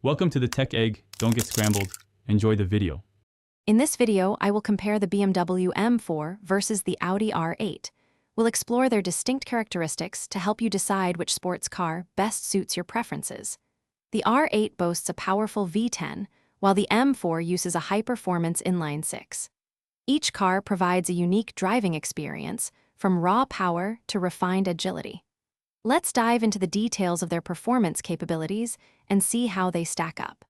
Welcome to the Tech Egg. Don't get scrambled. Enjoy the video. In this video, I will compare the BMW M4 versus the Audi R8. We'll explore their distinct characteristics to help you decide which sports car best suits your preferences. The R8 boasts a powerful V10, while the M4 uses a high-performance inline-six. Each car provides a unique driving experience, from raw power to refined agility. Let's dive into the details of their performance capabilities and see how they stack up.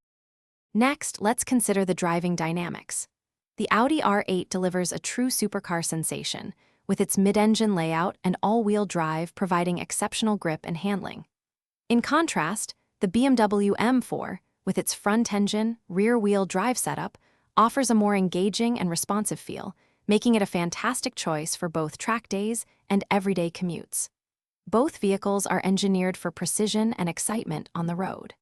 Next, let's consider the driving dynamics. The Audi R8 delivers a true supercar sensation, with its mid-engine layout and all-wheel drive providing exceptional grip and handling. In contrast, the BMW M4, with its front-engine, rear-wheel drive setup, offers a more engaging and responsive feel, making it a fantastic choice for both track days and everyday commutes. Both vehicles are engineered for precision and excitement on the road.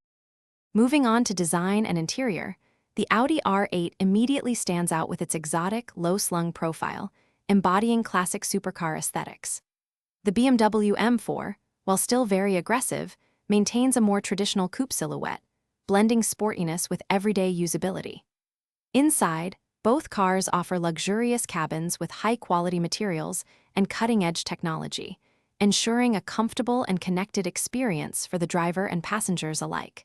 Moving on to design and interior, the Audi R8 immediately stands out with its exotic, low-slung profile, embodying classic supercar aesthetics. The BMW M4, while still very aggressive, maintains a more traditional coupe silhouette, blending sportiness with everyday usability. Inside, both cars offer luxurious cabins with high-quality materials and cutting-edge technology, ensuring a comfortable and connected experience for the driver and passengers alike.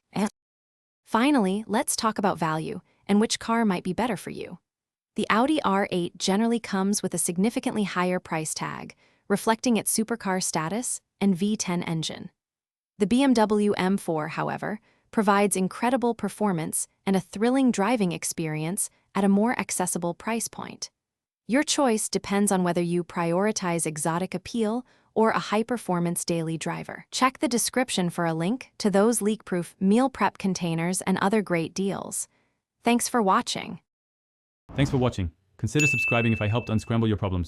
Finally, let's talk about value and which car might be better for you. The Audi R8 generally comes with a significantly higher price tag, reflecting its supercar status and V10 engine. The BMW M4, however, provides incredible performance and a thrilling driving experience at a more accessible price point. Your choice depends on whether you prioritize exotic appeal or a high-performance daily driver. Check the description for a link to those leak-proof meal prep containers and other great deals. Thanks for watching. Thanks for watching. Consider subscribing if I helped unscramble your problems.